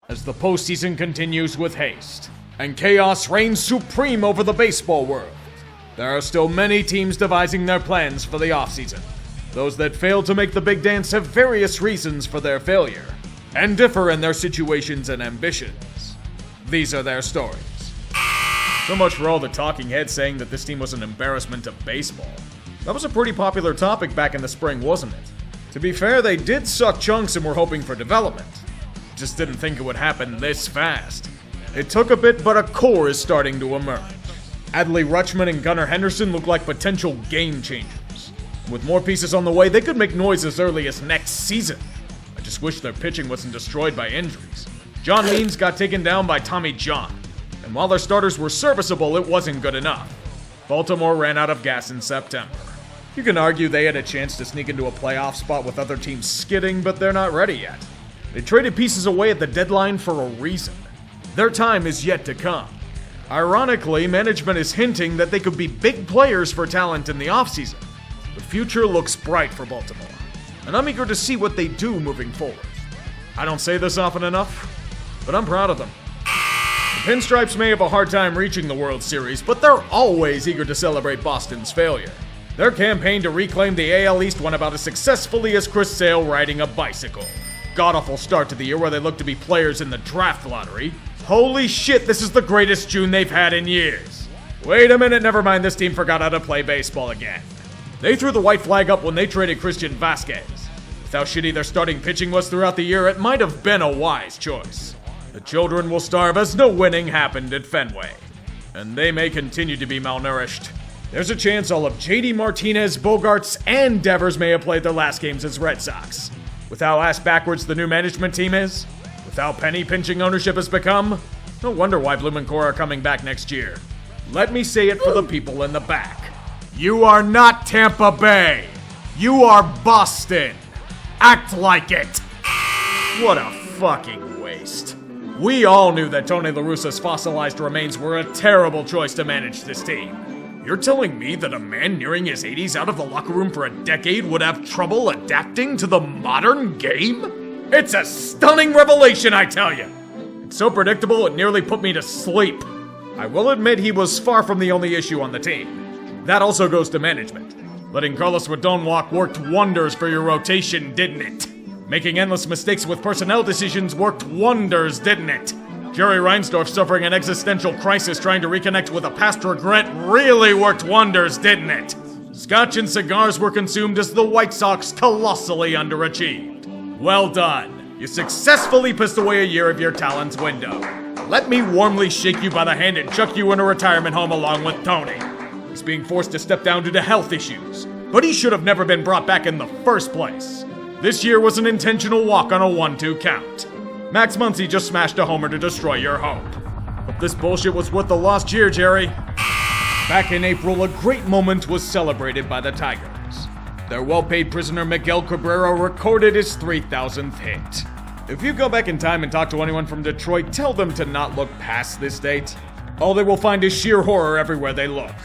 as the postseason continues with haste, and chaos reigns supreme over the baseball world. There are still many teams devising their plans for the offseason. Those that fail to make the big dance have various reasons for their failure, and differ in their situations and ambitions. These are their stories. So much for all the talking heads saying that this team was an embarrassment of baseball. That was a pretty popular topic back in the spring, wasn't it? To be fair, they did suck chunks and were hoping for development. Just didn't think it would happen this fast. It took a bit, but a core is starting to emerge. Adley Rutschman and Gunnar Henderson look like potential game changers. With more pieces on the way, they could make noise as early as next season. I just wish their pitching wasn't destroyed by injuries. John Means got taken down by Tommy John, and while their starters were serviceable, it wasn't good enough. Baltimore ran out of gas in September. You can argue they had a chance to sneak into a playoff spot with other teams skidding, but they're not ready yet. They traded pieces away at the deadline for a reason. Their time is yet to come. Ironically, management is hinting that they could be big players for talent in the offseason. The future looks bright for Baltimore, and I'm eager to see what they do moving forward. I don't say this often enough, but I'm proud of them. The Pinstripes may have a hard time reaching the World Series, but they're always eager to celebrate Boston's failure. Their campaign to reclaim the AL East went about as successfully as Chris Sale riding a bicycle. God-awful start to the year where they look to be players in the draft lottery. Holy shit, this is the greatest June they've had in years. Wait a minute, never mind, this team forgot how to play baseball again. They threw the white flag up when they traded Christian Vasquez. With how shitty their starting pitching was throughout the year, it might have been a wise choice. The children will starve as no winning happened at Fenway. And they may continue to be malnourished. There's a chance all of JD Martinez, Bogarts, and Devers may have played their last games as Red Sox. With how ass backwards the new management team is, with how penny-pinching ownership has become, no wonder why Blumencore are coming back next year. Let me say it for the people in the back. You are not Tampa Bay. You are Boston. Act like it. What a fucking waste. We all knew that Tony La Russa's fossilized remains were a terrible choice to manage this team. You're telling me that a man nearing his 80s out of the locker room for a decade would have trouble adapting to the modern game? It's a stunning revelation, I tell you. It's so predictable it nearly put me to sleep. I will admit he was far from the only issue on the team. That also goes to management. Letting Carlos Rodon walk worked wonders for your rotation, didn't it? Making endless mistakes with personnel decisions worked wonders, didn't it? Jerry Reinsdorf suffering an existential crisis trying to reconnect with a past regret really worked wonders, didn't it? Scotch and cigars were consumed as the White Sox colossally underachieved. Well done. You successfully pissed away a year of your talent's window. Let me warmly shake you by the hand and chuck you in a retirement home along with Tony. He's being forced to step down due to health issues, but he should have never been brought back in the first place. This year was an intentional walk on a 1-2 count. Max Muncy just smashed a homer to destroy your hope. But this bullshit was worth the lost year, Jerry. Back in April, a great moment was celebrated by the Tigers. Their well-paid prisoner Miguel Cabrera recorded his 3,000th hit. If you go back in time and talk to anyone from Detroit, tell them to not look past this date. All they will find is sheer horror everywhere they look.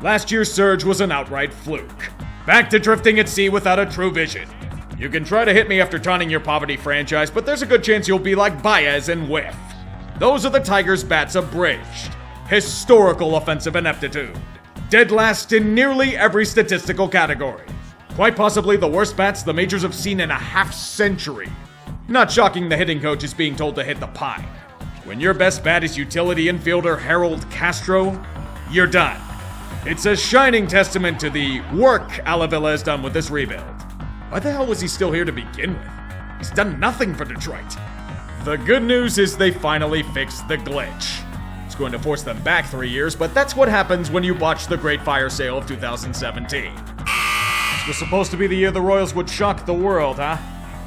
Last year's surge was an outright fluke. Back to drifting at sea without a true vision. You can try to hit me after taunting your poverty franchise, but there's a good chance you'll be like Baez and whiff. Those are the Tigers' bats abridged. Historical offensive ineptitude. Dead last in nearly every statistical category. Quite possibly the worst bats the majors have seen in a half-century. Not shocking the hitting coach is being told to hit the pine. When your best bat is utility infielder Harold Castro, you're done. It's a shining testament to the work Alavilla has done with this rebuild. Why the hell was he still here to begin with? He's done nothing for Detroit. The good news is they finally fixed the glitch. It's going to force them back 3 years, but that's what happens when you botch the Great Fire Sale of 2017. This was supposed to be the year the Royals would shock the world, huh?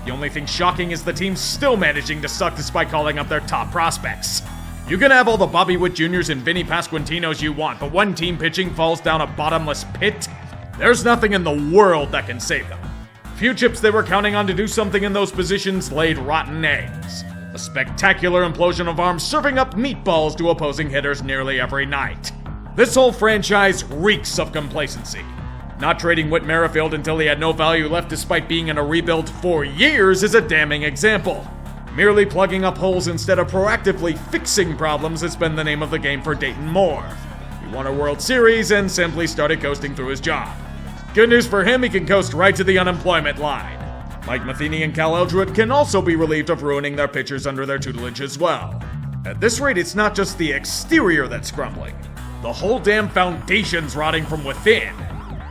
The only thing shocking is the team still managing to suck despite calling up their top prospects. You can have all the Bobby Witt Jr.'s and Vinny Pasquantinos you want, but when team pitching falls down a bottomless pit, there's nothing in the world that can save them. Few chips they were counting on to do something in those positions laid rotten eggs. A spectacular implosion of arms serving up meatballs to opposing hitters nearly every night. This whole franchise reeks of complacency. Not trading Whit Merrifield until he had no value left despite being in a rebuild for years is a damning example. Merely plugging up holes instead of proactively fixing problems has been the name of the game for Dayton Moore. He won a World Series and simply started coasting through his job. Good news for him, he can coast right to the unemployment line. Mike Matheny and Cal Eldred can also be relieved of ruining their pitchers under their tutelage as well. At this rate, it's not just the exterior that's crumbling. The whole damn foundation's rotting from within.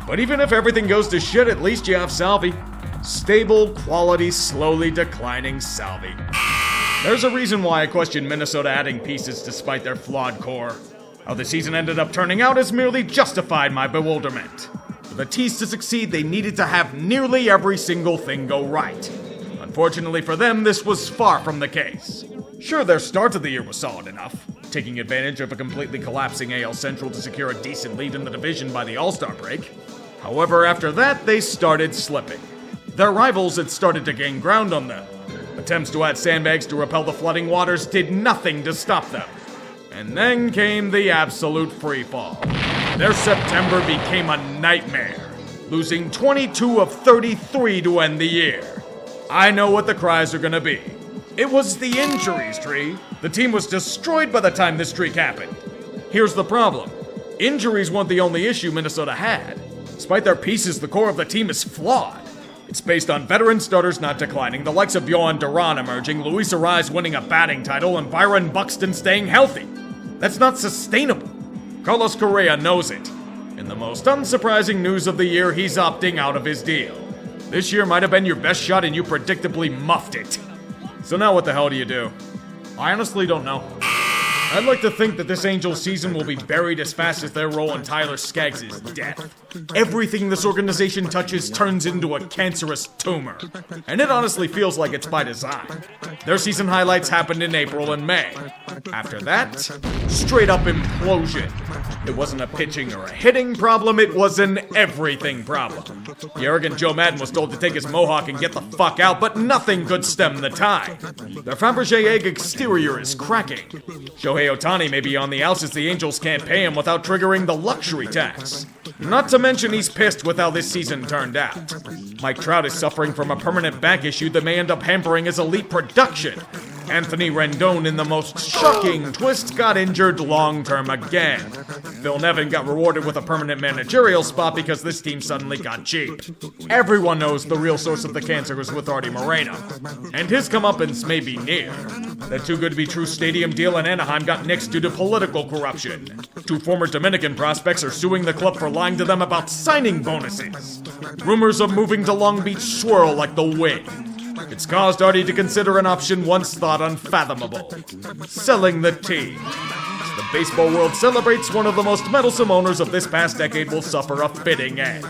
But even if everything goes to shit, at least you have Salvi. Stable, quality, slowly declining Salvi. There's a reason why I question Minnesota adding pieces despite their flawed core. How the season ended up turning out has merely justified my bewilderment. For the T's to succeed, they needed to have nearly every single thing go right. Unfortunately for them, this was far from the case. Sure, their start of the year was solid enough, taking advantage of a completely collapsing AL Central to secure a decent lead in the division by the All-Star break. However, after that, they started slipping. Their rivals had started to gain ground on them. Attempts to add sandbags to repel the flooding waters did nothing to stop them. And then came the absolute freefall. Their September became a nightmare, losing 22 of 33 to end the year. I know what the cries are gonna be. It was the injuries, Tree. The team was destroyed by the time this streak happened. Here's the problem. Injuries weren't the only issue Minnesota had. Despite their pieces, the core of the team is flawed. It's based on veteran starters not declining, the likes of Yohan Duran emerging, Luis Arraez winning a batting title, and Byron Buxton staying healthy. That's not sustainable. Carlos Correa knows it. In the most unsurprising news of the year, he's opting out of his deal. This year might have been your best shot and you predictably muffed it. So now what the hell do you do? I honestly don't know. I'd like to think that this Angels season will be buried as fast as their role in Tyler Skaggs' death. Everything this organization touches turns into a cancerous tumor. And it honestly feels like it's by design. Their season highlights happened in April and May. After that, straight up implosion. It wasn't a pitching or a hitting problem, it was an everything problem. The arrogant Joe Madden was told to take his mohawk and get the fuck out, but nothing could stem the tide. Their Fabergé egg exterior is cracking. Shohei Ohtani may be on the outs as the Angels can't pay him without triggering the luxury tax. Not to mention he's pissed with how this season turned out. Mike Trout is suffering from a permanent back issue that may end up hampering his elite production. Anthony Rendon, in the most shocking twist, got injured long-term again. Phil Nevin got rewarded with a permanent managerial spot because this team suddenly got cheap. Everyone knows the real source of the cancer was with Artie Moreno, and his comeuppance may be near. The too-good-to-be-true stadium deal in Anaheim got nixed due to political corruption. Two former Dominican prospects are suing the club for lying to them about signing bonuses. Rumors of moving to Long Beach swirl like the wind. It's caused Artie to consider an option once thought unfathomable: selling the team. As the baseball world celebrates, one of the most meddlesome owners of this past decade will suffer a fitting end,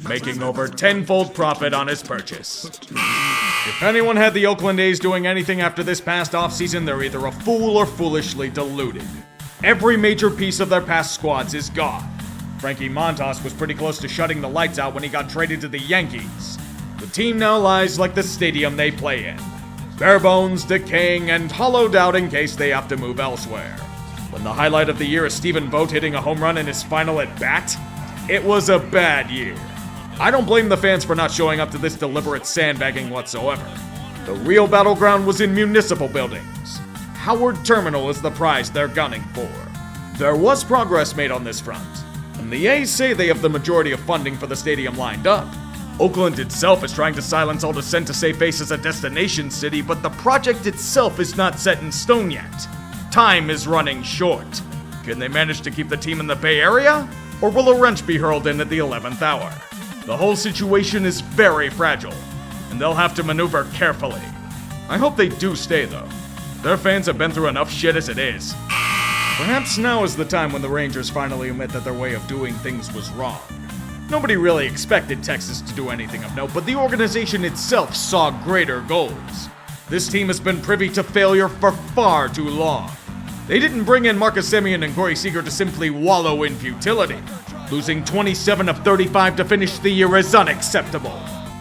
making over tenfold profit on his purchase. If anyone had the Oakland A's doing anything after this past offseason, they're either a fool or foolishly deluded. Every major piece of their past squads is gone. Frankie Montas was pretty close to shutting the lights out when he got traded to the Yankees. The team now lies like the stadium they play in, bare bones, decaying, and hollowed out in case they have to move elsewhere. When the highlight of the year is Stephen Vogt hitting a home run in his final at-bat, it was a bad year. I don't blame the fans for not showing up to this deliberate sandbagging whatsoever. The real battleground was in municipal buildings. Howard Terminal is the prize they're gunning for. There was progress made on this front, and the A's say they have the majority of funding for the stadium lined up. Oakland itself is trying to silence all dissent to save face as a destination city, but the project itself is not set in stone yet. Time is running short. Can they manage to keep the team in the Bay Area? Or will a wrench be hurled in at the 11th hour? The whole situation is very fragile, and they'll have to maneuver carefully. I hope they do stay, though. Their fans have been through enough shit as it is. Perhaps now is the time when the Rangers finally admit that their way of doing things was wrong. Nobody really expected Texas to do anything of note, but the organization itself saw greater goals. This team has been privy to failure for far too long. They didn't bring in Marcus Semien and Corey Seager to simply wallow in futility. Losing 27 of 35 to finish the year is unacceptable.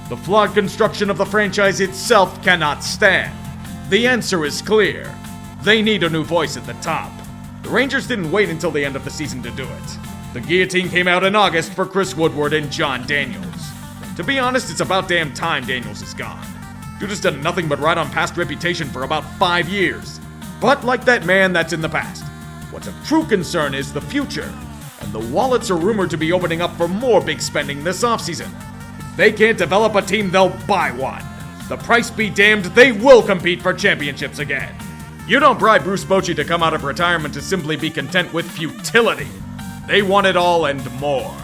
The flawed construction of the franchise itself cannot stand. The answer is clear. They need a new voice at the top. The Rangers didn't wait until the end of the season to do it. The guillotine came out in August for Chris Woodward and John Daniels. To be honest, it's about damn time Daniels is gone. Dude has done nothing but ride on past reputation for about 5 years. But like that man, that's in the past. What's of true concern is the future, and the wallets are rumored to be opening up for more big spending this offseason. If they can't develop a team, they'll buy one. The price be damned, they will compete for championships again. You don't bribe Bruce Bochy to come out of retirement to simply be content with futility. They want it all and more.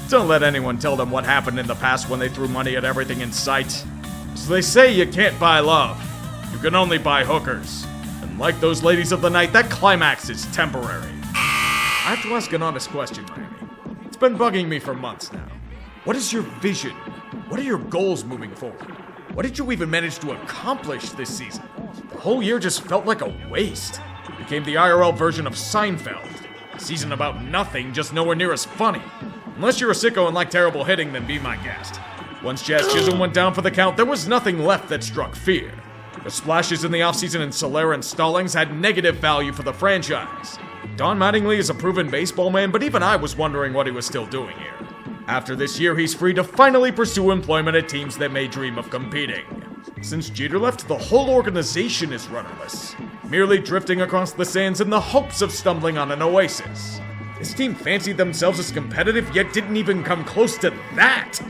Don't let anyone tell them what happened in the past when they threw money at everything in sight. So they say you can't buy love. You can only buy hookers. And like those ladies of the night, that climax is temporary. I have to ask an honest question, Miami. It's been bugging me for months now. What is your vision? What are your goals moving forward? What did you even manage to accomplish this season? The whole year just felt like a waste. It became the IRL version of Seinfeld. A season about nothing, just nowhere near as funny. Unless you're a sicko and like terrible hitting, then be my guest. Once Jazz Chisholm went down for the count, there was nothing left that struck fear. The splashes in the offseason in Soler and Stallings had negative value for the franchise. Don Mattingly is a proven baseball man, but even I was wondering what he was still doing here. After this year, he's free to finally pursue employment at teams that may dream of competing. Since Jeter left, the whole organization is rudderless, merely drifting across the sands in the hopes of stumbling on an oasis. This team fancied themselves as competitive, yet didn't even come close to that.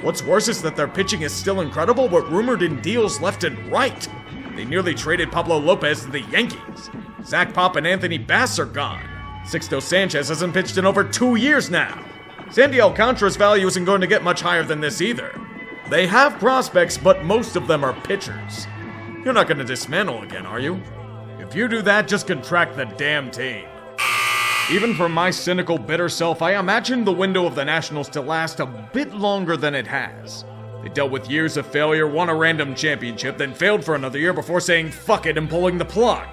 What's worse is that their pitching is still incredible, but rumored in deals left and right. They nearly traded Pablo Lopez to the Yankees. Zach Pop and Anthony Bass are gone. Sixto Sanchez hasn't pitched in over 2 years now. Sandy Alcantara's value isn't going to get much higher than this either. They have prospects, but most of them are pitchers. You're not going to dismantle again, are you? If you do that, just contract the damn team. Even for my cynical, bitter self, I imagined the window of the Nationals to last a bit longer than it has. They dealt with years of failure, won a random championship, then failed for another year before saying fuck it and pulling the plug.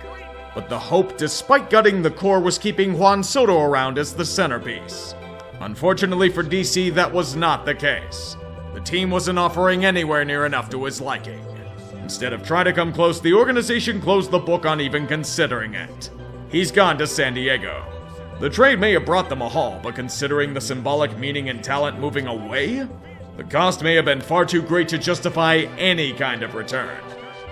But the hope, despite gutting the core, was keeping Juan Soto around as the centerpiece. Unfortunately for DC, that was not the case. The team wasn't offering anywhere near enough to his liking. Instead of trying to come close, the organization closed the book on even considering it. He's gone to San Diego. The trade may have brought them a haul, but considering the symbolic meaning and talent moving away, the cost may have been far too great to justify any kind of return.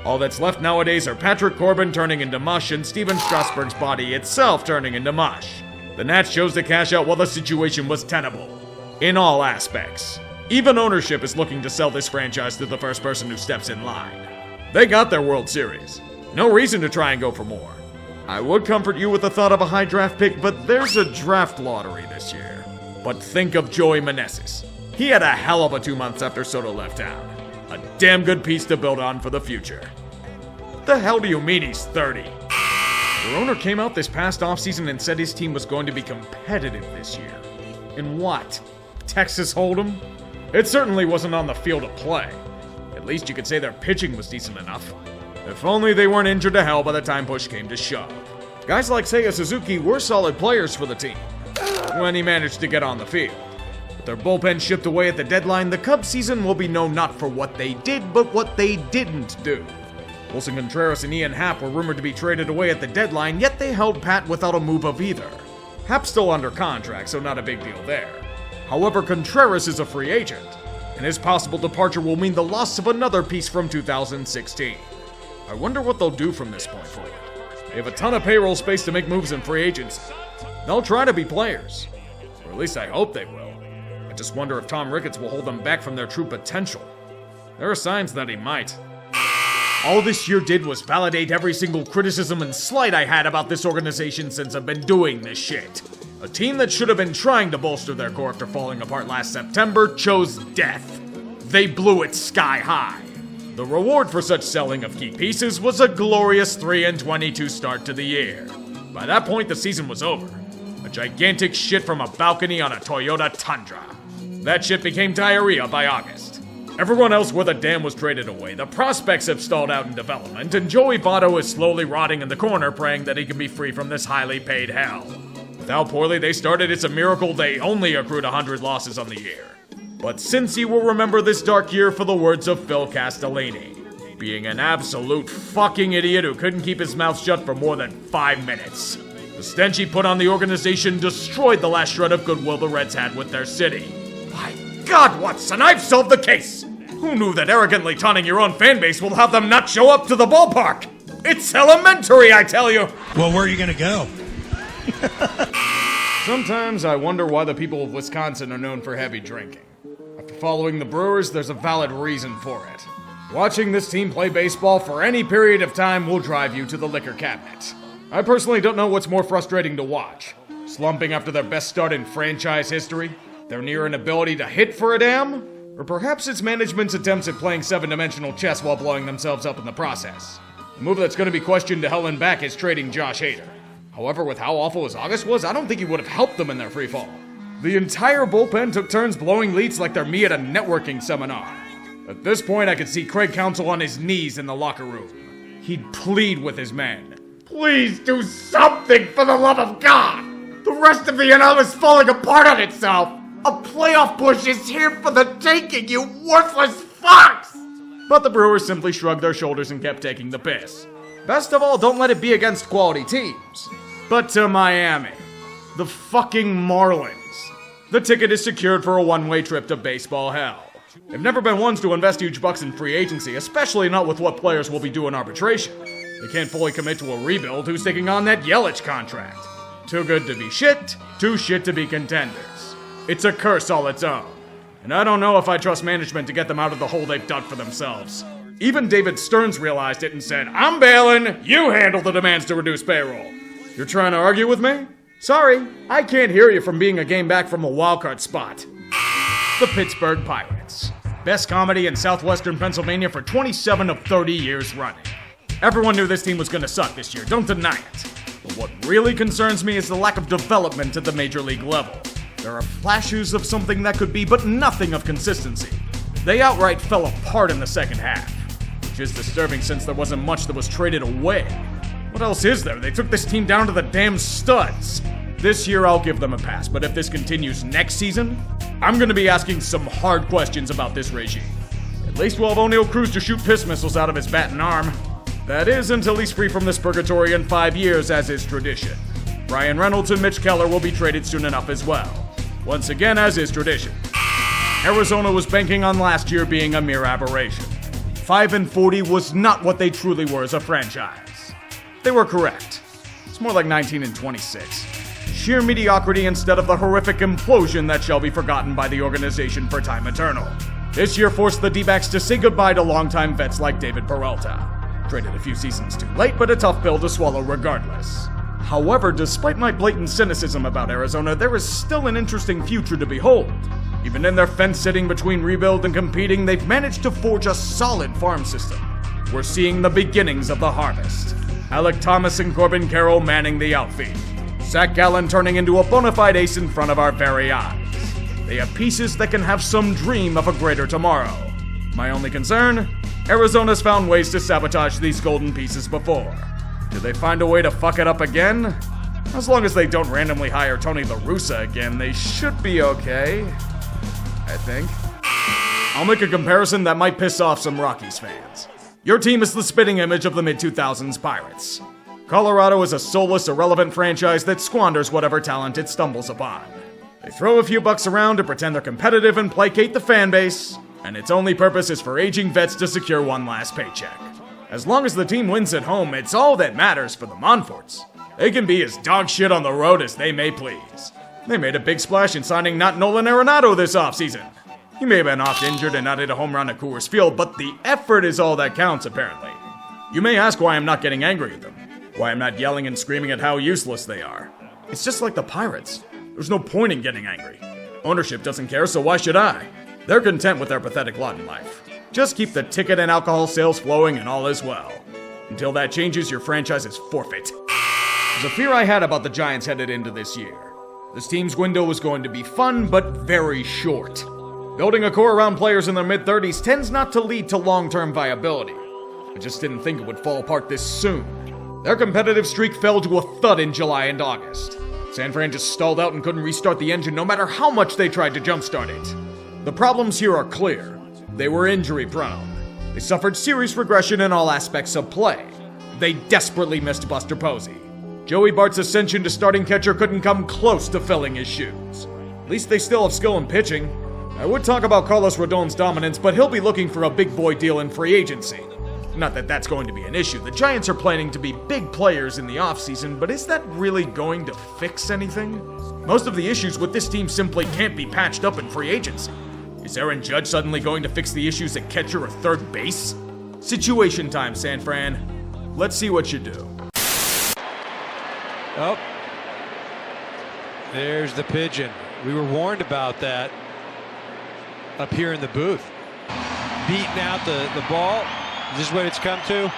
All that's left nowadays are Patrick Corbin turning into mush and Steven Strasburg's body itself turning into mush. The Nats chose to cash out while the situation was tenable. In all aspects. Even ownership is looking to sell this franchise to the first person who steps in line. They got their World Series. No reason to try and go for more. I would comfort you with the thought of a high draft pick, but there's a draft lottery this year. But think of Joey Meneses. He had a hell of a 2 months after Soto left town. A damn good piece to build on for the future. What the hell do you mean he's 30? Their owner came out this past offseason and said his team was going to be competitive this year. In what? Texas Hold'em? It certainly wasn't on the field of play. At least you could say their pitching was decent enough. If only they weren't injured to hell by the time push came to shove. Guys like Seiya Suzuki were solid players for the team, when he managed to get on the field. With their bullpen shipped away at the deadline, the Cubs season will be known not for what they did, but what they didn't do. Wilson Contreras and Ian Happ were rumored to be traded away at the deadline, yet they held pat without a move of either. Happ's still under contract, so not a big deal there. However, Contreras is a free agent, and his possible departure will mean the loss of another piece from 2016. I wonder what they'll do from this point forward. They have a ton of payroll space to make moves in free agency. They'll try to be players, or at least I hope they will. I just wonder if Tom Ricketts will hold them back from their true potential. There are signs that he might. All this year did was validate every single criticism and slight I had about this organization since I've been doing this shit. A team that should have been trying to bolster their core after falling apart last September chose death. They blew it sky high. The reward for such selling of key pieces was a glorious 3-22 start to the year. By that point, the season was over. A gigantic shit from a balcony on a Toyota Tundra. That shit became diarrhea by August. Everyone else worth a damn was traded away, the prospects have stalled out in development, and Joey Votto is slowly rotting in the corner praying that he can be free from this highly paid hell. With how poorly they started, it's a miracle they only accrued 100 losses on the year. But Cincy will remember this dark year for the words of Phil Castellini, being an absolute fucking idiot who couldn't keep his mouth shut for more than 5 minutes. The stench he put on the organization destroyed the last shred of goodwill the Reds had with their city. My God, Watson, I've solved the case! Who knew that arrogantly taunting your own fan base will have them not show up to the ballpark? It's elementary, I tell you! Well, where are you gonna go? Sometimes I wonder why the people of Wisconsin are known for heavy drinking. After following the Brewers, there's a valid reason for it. Watching this team play baseball for any period of time will drive you to the liquor cabinet. I personally don't know what's more frustrating to watch. Slumping after their best start in franchise history, their near inability to hit for a damn, or perhaps it's management's attempts at playing seven-dimensional chess while blowing themselves up in the process. The move that's going to be questioned to hell and back is trading Josh Hader. However, with how awful his August was, I don't think he would have helped them in their free fall. The entire bullpen took turns blowing leads like they're me at a networking seminar. At this point, I could see Craig Counsell on his knees in the locker room. He'd plead with his men. Please do something for the love of God! The rest of the NL is falling apart on itself! A playoff push is here for the taking, you worthless fucks! But the Brewers simply shrugged their shoulders and kept taking the piss. Best of all, don't let it be against quality teams. But to Miami. The fucking Marlins. The ticket is secured for a one-way trip to baseball hell. They've never been ones to invest huge bucks in free agency, especially not with what players will be due in arbitration. They can't fully commit to a rebuild who's taking on that Yelich contract. Too good to be shit, too shit to be contenders. It's a curse all its own. And I don't know if I trust management to get them out of the hole they've dug for themselves. Even David Stearns realized it and said, I'm bailing, you handle the demands to reduce payroll. You're trying to argue with me? Sorry, I can't hear you from being a game back from a wildcard spot. The Pittsburgh Pirates. Best comedy in southwestern Pennsylvania for 27 of 30 years running. Everyone knew this team was going to suck this year, don't deny it. But what really concerns me is the lack of development at the major league level. There are flashes of something that could be, but nothing of consistency. They outright fell apart in the second half, which is disturbing since there wasn't much that was traded away. What else is there? They took this team down to the damn studs. This year I'll give them a pass, but if this continues next season, I'm going to be asking some hard questions about this regime. At least we'll have O'Neal Cruz to shoot piss missiles out of his bat and arm. That is until he's free from this purgatory in 5 years, as is tradition. Ryan Reynolds and Mitch Keller will be traded soon enough as well. Once again, as is tradition. Arizona was banking on last year being a mere aberration. 5-40 was not what they truly were as a franchise. They were correct. It's more like 19-26. Sheer mediocrity instead of the horrific implosion that shall be forgotten by the organization for time eternal. This year forced the D-backs to say goodbye to longtime vets like David Peralta. Traded a few seasons too late, but a tough pill to swallow regardless. However, despite my blatant cynicism about Arizona, there is still an interesting future to behold. Even in their fence sitting between rebuild and competing, they've managed to forge a solid farm system. We're seeing the beginnings of the harvest. Alec Thomas and Corbin Carroll manning the outfield. Zach Gallen turning into a bona fide ace in front of our very eyes. They have pieces that can have some dream of a greater tomorrow. My only concern? Arizona's found ways to sabotage these golden pieces before. Do they find a way to fuck it up again? As long as they don't randomly hire Tony La Russa again, they should be okay. I think. I'll make a comparison that might piss off some Rockies fans. Your team is the spitting image of the mid-2000s Pirates. Colorado is a soulless, irrelevant franchise that squanders whatever talent it stumbles upon. They throw a few bucks around to pretend they're competitive and placate the fan base, and its only purpose is for aging vets to secure one last paycheck. As long as the team wins at home, it's all that matters for the Monforts. They can be as dog shit on the road as they may please. They made a big splash in signing not Nolan Arenado this offseason. He may have been oft injured and not hit a home run at Coors Field, but the effort is all that counts, apparently. You may ask why I'm not getting angry at them. Why I'm not yelling and screaming at how useless they are. It's just like the Pirates. There's no point in getting angry. Ownership doesn't care, so why should I? They're content with their pathetic lot in life. Just keep the ticket and alcohol sales flowing and all is well. Until that changes, your franchise is forfeit. There's a fear I had about the Giants headed into this year. This team's window was going to be fun, but very short. Building a core around players in their mid-30s tends not to lead to long-term viability. I just didn't think it would fall apart this soon. Their competitive streak fell to a thud in July and August. San Fran just stalled out and couldn't restart the engine no matter how much they tried to jumpstart it. The problems here are clear. They were injury-prone. They suffered serious regression in all aspects of play. They desperately missed Buster Posey. Joey Bart's ascension to starting catcher couldn't come close to filling his shoes. At least they still have skill in pitching. I would talk about Carlos Rodon's dominance, but he'll be looking for a big boy deal in free agency. Not that that's going to be an issue. The Giants are planning to be big players in the offseason, but is that really going to fix anything? Most of the issues with this team simply can't be patched up in free agency. Is Aaron Judge suddenly going to fix the issues at catcher or third base? Situation time, San Fran. Let's see what you do. Oh, there's the pigeon. We were warned about that up here in the booth. Beating out the ball. Is this what it's come to?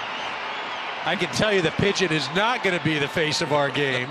I can tell you the pigeon is not going to be the face of our game.